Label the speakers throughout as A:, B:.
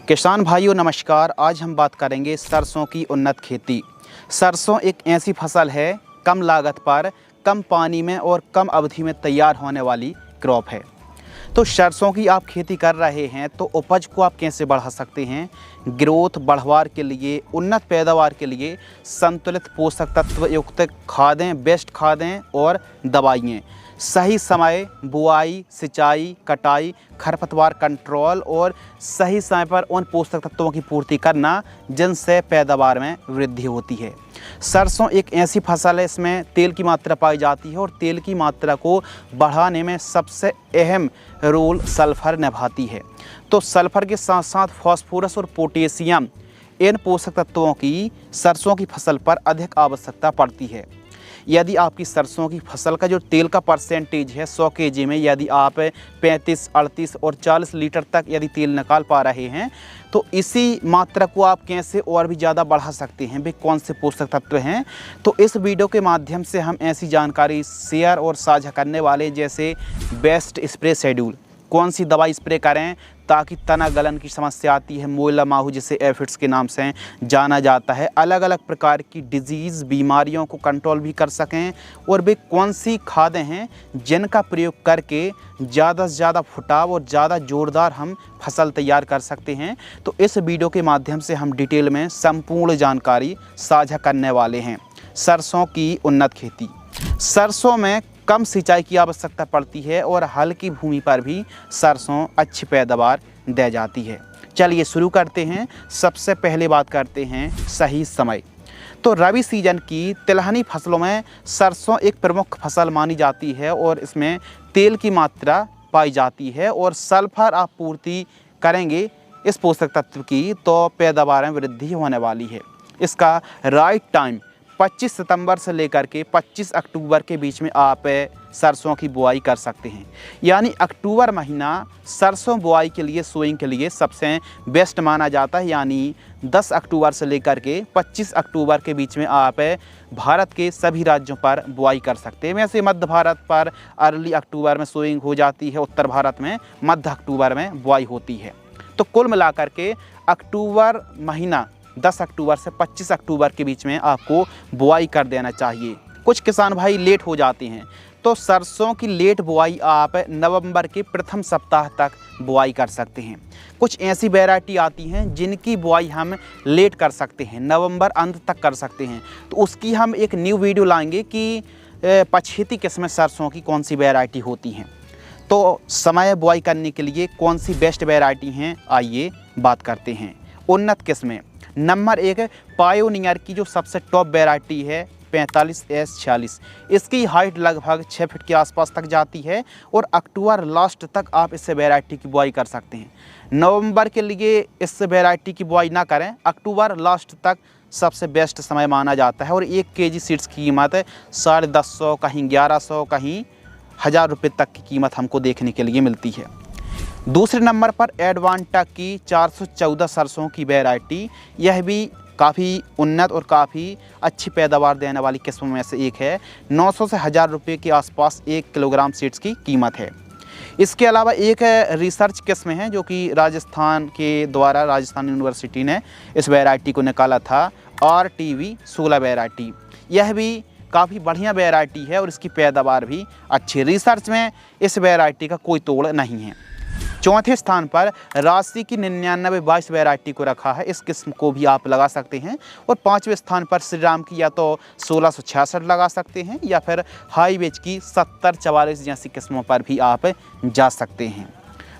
A: किसान भाइयों नमस्कार। आज हम बात करेंगे सरसों की उन्नत खेती। सरसों एक ऐसी फसल है कम लागत पर, कम पानी में और कम अवधि में तैयार होने वाली क्रॉप है। तो सरसों की आप खेती कर रहे हैं तो उपज को आप कैसे बढ़ा सकते हैं? ग्रोथ बढ़वार के लिए, उन्नत पैदावार के लिए संतुलित पोषक तत्व युक्त खादें, बेस्ट खादें और दवाइयाँ, सही समय बुआई, सिंचाई, कटाई, खरपतवार कंट्रोल और सही समय पर उन पोषक तत्वों की पूर्ति करना जिनसे पैदावार में वृद्धि होती है। सरसों एक ऐसी फसल है इसमें तेल की मात्रा पाई जाती है और तेल की मात्रा को बढ़ाने में सबसे अहम रोल सल्फर निभाती है। तो सल्फर के साथ साथ फास्फोरस और पोटेशियम, इन पोषक तत्वों की सरसों की फसल पर अधिक आवश्यकता पड़ती है। यदि आपकी सरसों की फसल का जो तेल का परसेंटेज है 100 केजी में, यदि आप 35, 38 और 40 लीटर तक यदि तेल निकाल पा रहे हैं तो इसी मात्रा को आप कैसे और भी ज़्यादा बढ़ा सकते हैं? वे कौन से पोषक तत्व हैं? तो इस वीडियो के माध्यम से हम ऐसी जानकारी शेयर और साझा करने वाले, जैसे बेस्ट स्प्रे शेड्यूल, कौन सी दवाई स्प्रे करें ताकि तना गलन की समस्या आती है, मोइला माहू जिसे एफिड्स के नाम से जाना जाता है, अलग अलग प्रकार की डिजीज़ बीमारियों को कंट्रोल भी कर सकें, और वे कौन सी खादें हैं जिनका प्रयोग करके ज़्यादा से ज़्यादा फुटाव और ज़्यादा ज़ोरदार हम फसल तैयार कर सकते हैं। तो इस वीडियो के माध्यम से हम डिटेल में संपूर्ण जानकारी साझा करने वाले हैं। सरसों की उन्नत खेती। सरसों में कम सिंचाई की आवश्यकता पड़ती है और हल्की भूमि पर भी सरसों अच्छी पैदावार दे जाती है। चलिए शुरू करते हैं। सबसे पहले बात करते हैं सही समय। तो रबी सीजन की तिलहनी फसलों में सरसों एक प्रमुख फसल मानी जाती है और इसमें तेल की मात्रा पाई जाती है और सल्फर आप पूर्ति करेंगे इस पोषक तत्व की तो पैदावार में वृद्धि होने वाली है। इसका राइट टाइम 25 सितंबर से लेकर के 25 अक्टूबर के बीच में आप सरसों की बुआई कर सकते हैं। यानी अक्टूबर महीना सरसों बुआई के लिए, सोइंग के लिए सबसे बेस्ट माना जाता है। यानी 10 अक्टूबर से लेकर के 25 अक्टूबर के बीच में आप भारत के सभी राज्यों पर बुआई कर सकते हैं। वैसे मध्य भारत पर अर्ली अक्टूबर में सोइंग हो जाती है, उत्तर भारत में मध्य अक्टूबर में बुआई होती है। तो कुल मिलाकर के अक्टूबर महीना 10 अक्टूबर से 25 अक्टूबर के बीच में आपको बुआई कर देना चाहिए। कुछ किसान भाई लेट हो जाते हैं तो सरसों की लेट बुआई आप नवंबर के प्रथम सप्ताह तक बुआई कर सकते हैं। कुछ ऐसी वैरायटी आती हैं जिनकी बुआई हम लेट कर सकते हैं, नवंबर अंत तक कर सकते हैं। तो उसकी हम एक न्यू वीडियो लाएंगे कि पछेती किस्में सरसों की कौन सी वैरायटी होती हैं। तो समय बुआई करने के लिए कौन सी बेस्ट वैरायटी हैं, आइए बात करते हैं। उन्नत किस्में। नंबर 1 पायोनियर की जो सबसे टॉप वैरायटी है 45S46। इसकी हाइट लगभग 6 फीट के आसपास तक जाती है और अक्टूबर लास्ट तक आप इस वैरायटी की बुआई कर सकते हैं। नवंबर के लिए इस वैरायटी की बुआई ना करें, अक्टूबर लास्ट तक सबसे बेस्ट समय माना जाता है और 1 केजी सीड्स की कीमत 1150, कहीं 1100, कहीं 1000 रुपये तक की कीमत हमको देखने के लिए मिलती है। दूसरे नंबर पर एडवांटा की 414 सरसों की वैरायटी, यह भी काफ़ी उन्नत और काफ़ी अच्छी पैदावार देने वाली किस्मों में से एक है। 900 से 1000 रुपये के आसपास 1 किलोग्राम सीड्स की कीमत है। इसके अलावा एक रिसर्च किस्म है जो कि राजस्थान के द्वारा राजस्थान यूनिवर्सिटी ने इस वैरायटी को निकाला था, RTV 16 वैरायटी। यह भी काफ़ी बढ़िया वैरायटी है और इसकी पैदावार भी अच्छी। रिसर्च में इस वैरायटी का कोई तोड़ नहीं है। चौथे स्थान पर राशि की 9922 वैरायटी को रखा है। इस किस्म को भी आप लगा सकते हैं। और 5वें स्थान पर श्री राम की या तो 1666 लगा सकते हैं या फिर हाई वेज की 7044 जैसी किस्मों पर भी आप जा सकते हैं।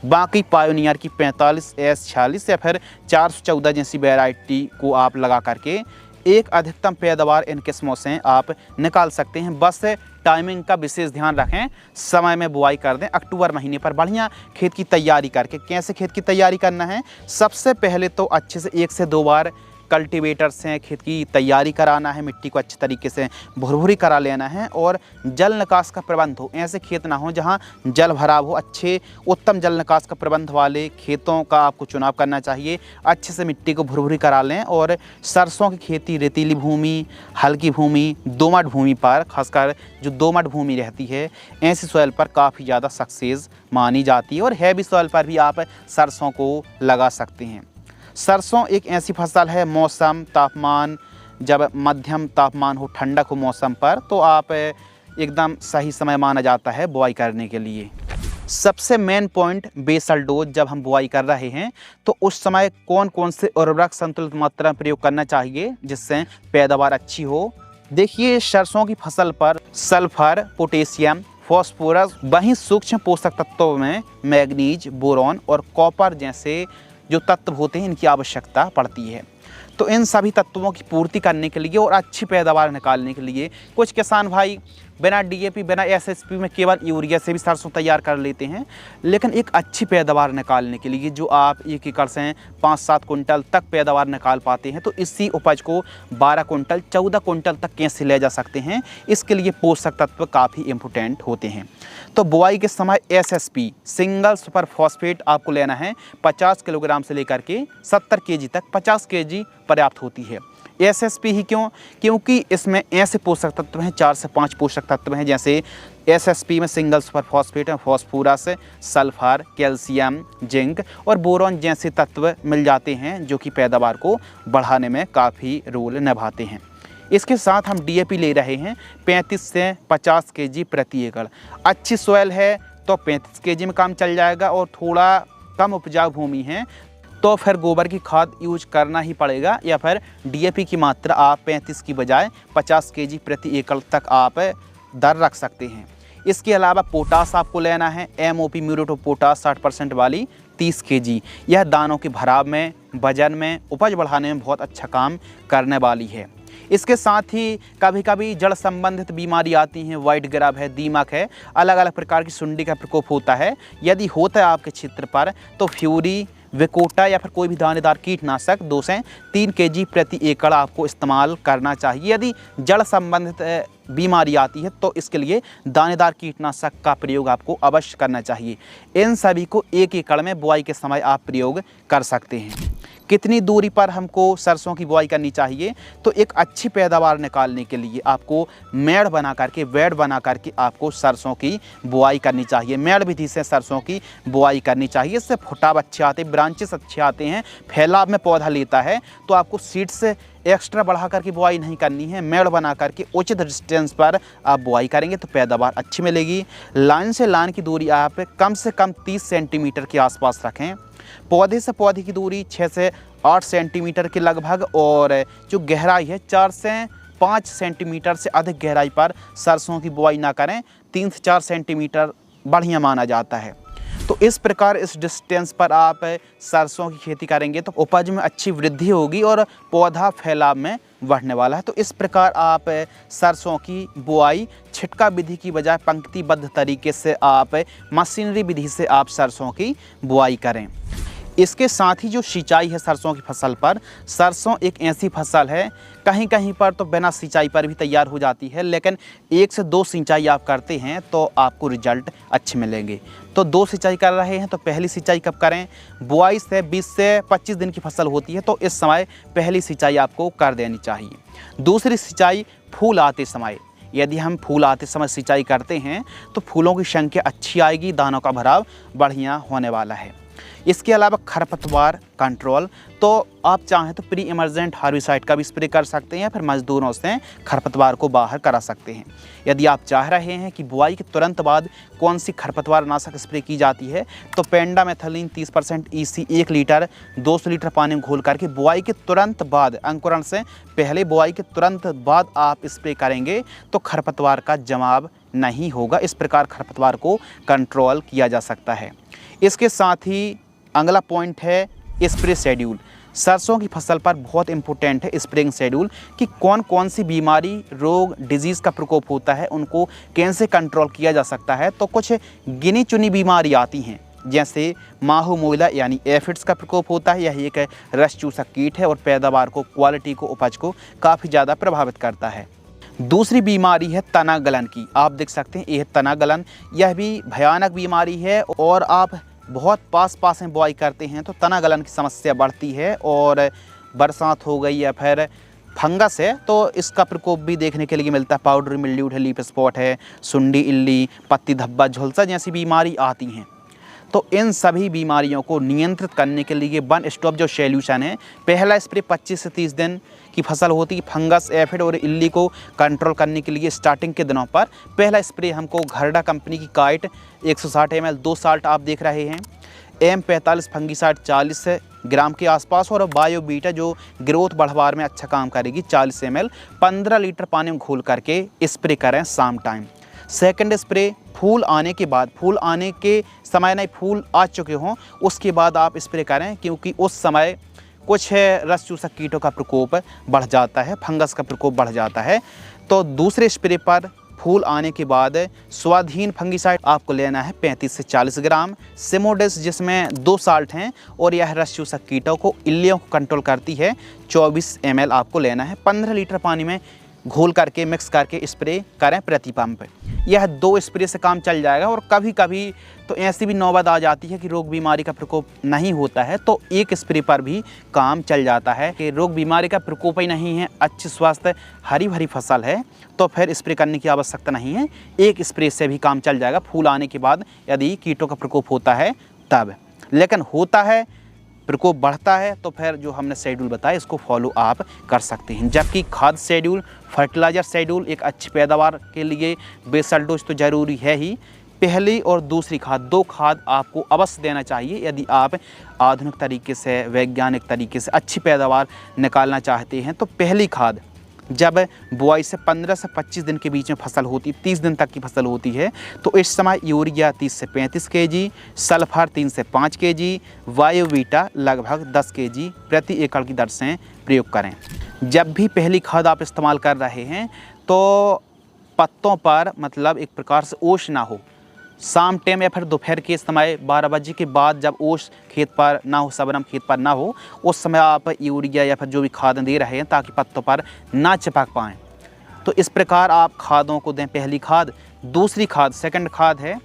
A: बाकी पायोनियर की 45S46 या फिर 414 जैसी वैरायटी को आप लगा करके एक अधिकतम पैदावार इन किस्मों से आप निकाल सकते हैं। बस टाइमिंग का विशेष ध्यान रखें, समय में बुआई कर दें अक्टूबर महीने पर बढ़िया खेत की तैयारी करके। कैसे खेत की तैयारी करना है? सबसे पहले तो अच्छे से 1 से 2 बार कल्टीवेटर से खेत की तैयारी कराना है, मिट्टी को अच्छे तरीके से भुरभुरी करा लेना है और जल निकास का प्रबंध हो। ऐसे खेत ना हो जहां जल भराव हो। अच्छे उत्तम जल निकास का प्रबंध वाले खेतों का आपको चुनाव करना चाहिए। अच्छे से मिट्टी को भुरभुरी करा लें और सरसों की खेती रेतीली भूमि, हल्की भूमि, दोमट भूमि पर, खासकर जो दोमट भूमि रहती है ऐसी सॉइल पर काफ़ी ज़्यादा सक्सेस मानी जाती है और हैवी सॉइल पर भी आप सरसों को लगा सकते हैं। सरसों एक ऐसी फसल है, मौसम तापमान जब मध्यम तापमान हो, ठंडक हो मौसम पर, तो आप एकदम सही समय माना जाता है बुआई करने के लिए। सबसे मेन पॉइंट बेसल डोज, जब हम बुआई कर रहे हैं तो उस समय कौन कौन से उर्वरक संतुलित मात्रा में प्रयोग करना चाहिए जिससे पैदावार अच्छी हो। देखिए, सरसों की फसल पर सल्फर, पोटेशियम, फॉस्फोरस, वहीं सूक्ष्म पोषक तत्वों में मैग्नीज, बोरॉन और कॉपर जैसे जो तत्व होते हैं इनकी आवश्यकता पड़ती है। तो इन सभी तत्वों की पूर्ति करने के लिए और अच्छी पैदावार निकालने के लिए कुछ किसान भाई बिना डीएपी, बिना एसएसपी में केवल यूरिया से भी सरसों तैयार कर लेते हैं। लेकिन एक अच्छी पैदावार निकालने के लिए, जो आप 1 एकड़ से 5-7 कुंटल तक पैदावार निकाल पाते हैं, तो इसी उपज को 12 कुंटल, 14 कुंटल तक कैसे ले जा सकते हैं, इसके लिए पोषक तत्व काफ़ी इम्पोर्टेंट होते हैं। तो बुआई के समय एसएसपी, सिंगल सुपर फॉस्फेट, आपको लेना है 50 किलोग्राम से लेकर के 70 केजी तक। 50 केजी पर्याप्त होती है। एसएसपी ही क्यों? क्योंकि इसमें ऐसे पोषक तत्व हैं, 4 से 5 पोषक तत्व हैं, जैसे एसएसपी में सिंगल सुपर फॉस्फेट है, फॉस्फोरस, सल्फर, कैल्शियम, जिंक और बोरॉन जैसे तत्व मिल जाते हैं जो कि पैदावार को बढ़ाने में काफ़ी रोल निभाते हैं। इसके साथ हम डीएपी ले रहे हैं 35 से 50 केजी प्रति एकड़। अच्छी सॉइल है तो 35 केजी में काम चल जाएगा, और थोड़ा कम उपजाऊ भूमि है तो फिर गोबर की खाद यूज करना ही पड़ेगा, या फिर डीएपी की मात्रा आप 35 की बजाय 50 केजी प्रति एकड़ तक आप दर रख सकते हैं। इसके अलावा पोटास आपको लेना है, एमओपी म्यूरेट ऑफ पोटास 60% वाली 30 केजी। यह दानों के भराव में, वजन में, उपज बढ़ाने में बहुत अच्छा काम करने वाली है। इसके साथ ही कभी कभी जड़ संबंधित बीमारी आती हैं, वाइट ग्रब है, दीमक है, अलग अलग प्रकार की सुंडी का प्रकोप होता है। यदि होता है आपके क्षेत्र पर तो फ्यूरी, विकोटा या फिर कोई भी दानेदार कीटनाशक 2 से 3 केजी प्रति एकड़ आपको इस्तेमाल करना चाहिए। यदि जड़ संबंधित बीमारी आती है तो इसके लिए दानेदार कीटनाशक का प्रयोग आपको अवश्य करना चाहिए। इन सभी को 1 एकड़ में बुआई के समय आप प्रयोग कर सकते हैं। कितनी दूरी पर हमको सरसों की बुआई करनी चाहिए? तो एक अच्छी पैदावार निकालने के लिए आपको मेड़ बना करके, वेड बना करके आपको सरसों की बुआई करनी चाहिए। मेड़ विधि से सरसों की बुआई करनी चाहिए। इससे फुटाव अच्छे आते हैं, ब्रांचेस अच्छे आते हैं, फैलाव में पौधा लेता है। तो आपको सीड से एक्स्ट्रा बढ़ा करके बुआई नहीं करनी है, मेड़ बना करके उचित डिस्टेंस पर आप बुआई करेंगे तो पैदावार अच्छी मिलेगी। लाइन से लाइन की दूरी आप कम से कम 30 सेंटीमीटर के आसपास रखें। पौधे से पौधे की दूरी 6 से 8 सेंटीमीटर के लगभग, और जो गहराई है 4 से 5 सेंटीमीटर से अधिक गहराई पर सरसों की बुआई ना करें। 3 से 4 सेंटीमीटर बढ़िया माना जाता है। तो इस प्रकार इस डिस्टेंस पर आप सरसों की खेती करेंगे तो उपज में अच्छी वृद्धि होगी और पौधा फैलाव में बढ़ने वाला है। तो इस प्रकार आप सरसों की बुआई छिटका विधि की बजाय पंक्तिबद्ध तरीके से आप मशीनरी विधि से आप सरसों की बुआई करें। इसके साथ ही जो सिंचाई है सरसों की फसल पर, सरसों एक ऐसी फसल है कहीं कहीं पर तो बिना सिंचाई पर भी तैयार हो जाती है, लेकिन 1 से 2 सिंचाई आप करते हैं तो आपको रिजल्ट अच्छे मिलेंगे। तो 2 सिंचाई कर रहे हैं तो पहली सिंचाई कब करें? बुआई से 20 से 25 दिन की फसल होती है तो इस समय पहली सिंचाई आपको कर देनी चाहिए। दूसरी सिंचाई फूल आते समय। यदि हम फूल आते समय सिंचाई करते हैं तो फूलों की संख्या अच्छी आएगी, दानों का भराव बढ़िया होने वाला है। इसके अलावा खरपतवार कंट्रोल, तो आप चाहें तो प्री इमर्जेंट हार्बिसाइड का भी स्प्रे कर सकते हैं, फिर मजदूरों से खरपतवार को बाहर करा सकते हैं। यदि आप चाह रहे हैं कि बुआई के तुरंत बाद कौन सी खरपतवार नाशक स्प्रे की जाती है तो पेंडामेथलिन 30% EC 1 लीटर 200 लीटर पानी में घोल करके बुआई के तुरंत बाद, अंकुरण से पहले बुआई के तुरंत बाद आप स्प्रे करेंगे तो खरपतवार का जमाव नहीं होगा। इस प्रकार खरपतवार को कंट्रोल किया जा सकता है। इसके साथ ही अगला पॉइंट है स्प्रे शेड्यूल। सरसों की फसल पर बहुत इंपॉर्टेंट है स्प्रेइंग शेड्यूल कि कौन कौन सी बीमारी, रोग, डिजीज़ का प्रकोप होता है, उनको कैसे कंट्रोल किया जा सकता है। तो कुछ गिनी चुनी बीमारी आती हैं, जैसे माहू मोइला यानी एफिड्स का प्रकोप होता है। यह एक रस चूसक कीट है और पैदावार को, क्वालिटी को, उपज को काफ़ी ज़्यादा प्रभावित करता है। दूसरी बीमारी है तना गलन की। आप देख सकते हैं यह तना गलन, यह भी भयानक बीमारी है और आप बहुत पास में बुआई करते हैं तो तना गलन की समस्या बढ़ती है। और बरसात हो गई या फिर फंगस है तो इसका प्रकोप भी देखने के लिए मिलता है। पाउडरी मिल्ड्यू है, लीफ स्पॉट है, सुंडी, इल्ली, पत्ती धब्बा, झुलसा जैसी बीमारी आती हैं। तो इन सभी बीमारियों को नियंत्रित करने के लिए वन स्टॉप जो सॉल्यूशन है, पहला स्प्रे 25 से 30 दिन की फसल होती है फंगस, एफिड और इल्ली को कंट्रोल करने के लिए स्टार्टिंग के दिनों पर पहला स्प्रे हमको घरडा कंपनी की काइट 160 ml 2 साल्ट आप देख रहे हैं, M45 फंगीसाइड 40 ग्राम के आसपास और बायोबीटा जो ग्रोथ बढ़वार में अच्छा काम करेगी 40 ml 15 लीटर पानी में घोल करके स्प्रे करें शाम टाइम। सेकंड स्प्रे फूल आने के बाद, फूल आने के समय नहीं, फूल आ चुके हों उसके बाद आप स्प्रे करें, क्योंकि उस समय कुछ रस चूसक कीटों का प्रकोप बढ़ जाता है, फंगस का प्रकोप बढ़ जाता है। तो दूसरे स्प्रे पर फूल आने के बाद स्वाधीन फंगीसाइड आपको लेना है 35 से 40 ग्राम, सिमोडेस जिसमें 2 साल्ट हैं और यह रस चूसक कीटों को, इल्लियों को कंट्रोल करती है 24 ml आपको लेना है। 15 लीटर पानी में घोल करके मिक्स करके स्प्रे करें प्रति पंप। यह 2 स्प्रे से काम चल जाएगा। और कभी कभी तो ऐसी भी नौबत आ जाती है कि रोग बीमारी का प्रकोप नहीं होता है, तो एक स्प्रे पर भी काम चल जाता है कि रोग बीमारी का प्रकोप ही नहीं है, अच्छी स्वास्थ्य हरी भरी फसल है, तो फिर स्प्रे करने की आवश्यकता नहीं है, एक स्प्रे से भी काम चल जाएगा फूल आने के बाद यदि कीटों का प्रकोप होता है तब। लेकिन होता है, प्रकोप बढ़ता है, तो फिर जो हमने शेड्यूल बताया इसको फॉलो आप कर सकते हैं। जबकि खाद शेड्यूल, फर्टिलाइज़र शेड्यूल एक अच्छी पैदावार के लिए बेसल डोज तो ज़रूरी है ही। पहली और दूसरी खाद, 2 खाद आपको अवश्य देना चाहिए यदि आप आधुनिक तरीके से, वैज्ञानिक तरीके से अच्छी पैदावार निकालना चाहते हैं। तो पहली खाद जब बुआई से 15 से 25 दिन के बीच में फसल होती, 30 दिन तक की फसल होती है, तो इस समय यूरिया 30 से 35 kg, सल्फर 3 से 5 kg, बायोबीटा लगभग 10 kg प्रति एकड़ की दर से प्रयोग करें। जब भी पहली खाद आप इस्तेमाल कर रहे हैं तो पत्तों पर मतलब एक प्रकार से ओस ना हो, शाम टाइम या फिर दोपहर के समय 12 बजे के बाद जब ओस खेत पर ना हो, सबरम खेत पर ना हो, उस समय आप यूरिया या फिर जो भी खाद दे रहे हैं ताकि पत्तों पर ना चिपक पाएँ। तो इस प्रकार आप खादों को दें। पहली खाद। दूसरी खाद, सेकंड खाद है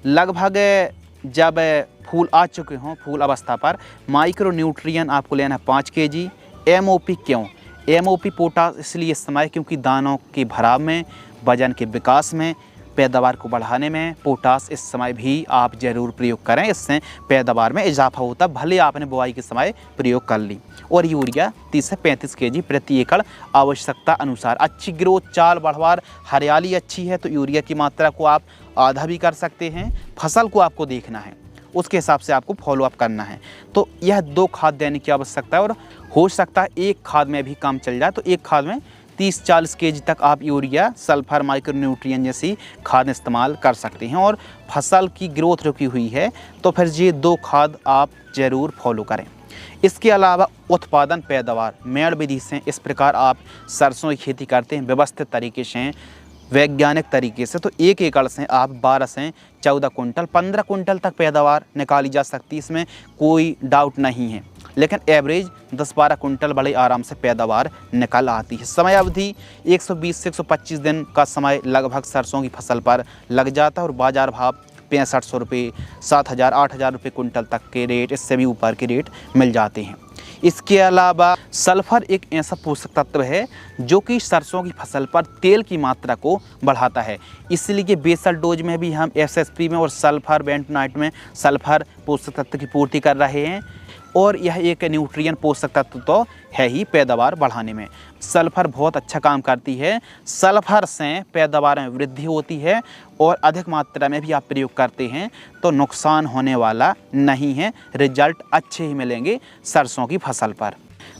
A: लगभग जब फूल आ चुके हों, फूल अवस्था पर माइक्रो न्यूट्रिएंट आपको लेना है 5 kg। MOP क्यों? MOP पोटास इसलिए इस्तेमाल क्योंकि दानों के भराव में, वजन के विकास में, पैदावार को बढ़ाने में पोटास इस समय भी आप ज़रूर प्रयोग करें, इससे पैदावार में इजाफा होता, भले आपने बुआई के समय प्रयोग कर ली। और यूरिया 30 से 35 kg प्रति एकड़ आवश्यकता अनुसार। अच्छी ग्रोथ, चाल बढ़वार, हरियाली अच्छी है तो यूरिया की मात्रा को आप आधा भी कर सकते हैं। फसल को आपको देखना है, उसके हिसाब से आपको फॉलोअप करना है। तो यह 2 खाद देने की आवश्यकता है और हो सकता है एक खाद में भी काम चल जाए, तो एक खाद में 30-40 kg तक आप यूरिया, सल्फर, माइक्रो न्यूट्रिएंट जैसी खाद इस्तेमाल कर सकते हैं। और फसल की ग्रोथ रुकी हुई है तो फिर ये 2 खाद आप ज़रूर फॉलो करें। इसके अलावा उत्पादन, पैदावार मेड़ विधि से इस प्रकार आप सरसों की खेती करते हैं व्यवस्थित तरीके से, वैज्ञानिक तरीके से, तो 1 एकड़ से आप 12 से 14 कुंटल, 15 कुंटल तक पैदावार निकाली जा सकती है, इसमें कोई डाउट नहीं है। लेकिन एवरेज 10-12 कुंटल बड़े आराम से पैदावार निकल आती है। समय अवधि 120 से 125 दिन का समय लगभग सरसों की फसल पर लग जाता है और बाज़ार भाव 6500 रुपये, 7000-8000 रुपये कुंटल तक के रेट, इससे भी ऊपर के रेट मिल जाते हैं। इसके अलावा सल्फर एक ऐसा पोषक तत्व है जो कि सरसों की फसल पर तेल की मात्रा को बढ़ाता है, इसलिए बेसल डोज में भी हम SSP में और सल्फर बेंटोनाइट में सल्फर पोषक तत्व की पूर्ति कर रहे हैं। और यह एक न्यूट्रिएंट पोषक तत्व तो है ही पैदावार बढ़ाने में। सल्फर बहुत अच्छा काम करती है, सल्फर से पैदावार में वृद्धि होती है और अधिक मात्रा में भी आप प्रयोग करते हैं तो नुकसान होने वाला नहीं है, रिजल्ट अच्छे ही मिलेंगे सरसों की फसल पर।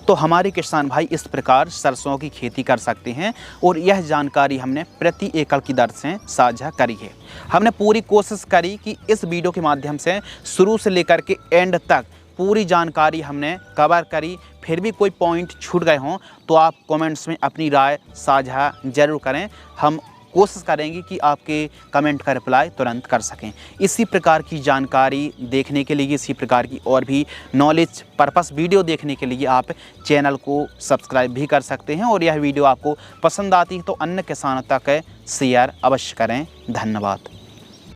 A: तो हमारे किसान भाई इस प्रकार सरसों की खेती कर सकते हैं और यह जानकारी हमने प्रति एकड़ की दर से साझा करी है। हमने पूरी कोशिश करी कि इस वीडियो के माध्यम से शुरू से लेकर के एंड तक पूरी जानकारी हमने कवर करी। फिर भी कोई पॉइंट छूट गए हों तो आप कमेंट्स में अपनी राय साझा ज़रूर करें, हम कोशिश करेंगे कि आपके कमेंट का रिप्लाई तुरंत कर सकें। इसी प्रकार की जानकारी देखने के लिए, इसी प्रकार की और भी नॉलेज पर्पस वीडियो देखने के लिए आप चैनल को सब्सक्राइब भी कर सकते हैं। और यह वीडियो आपको पसंद आती है तो अन्य किसानों तक शेयर अवश्य करें। धन्यवाद।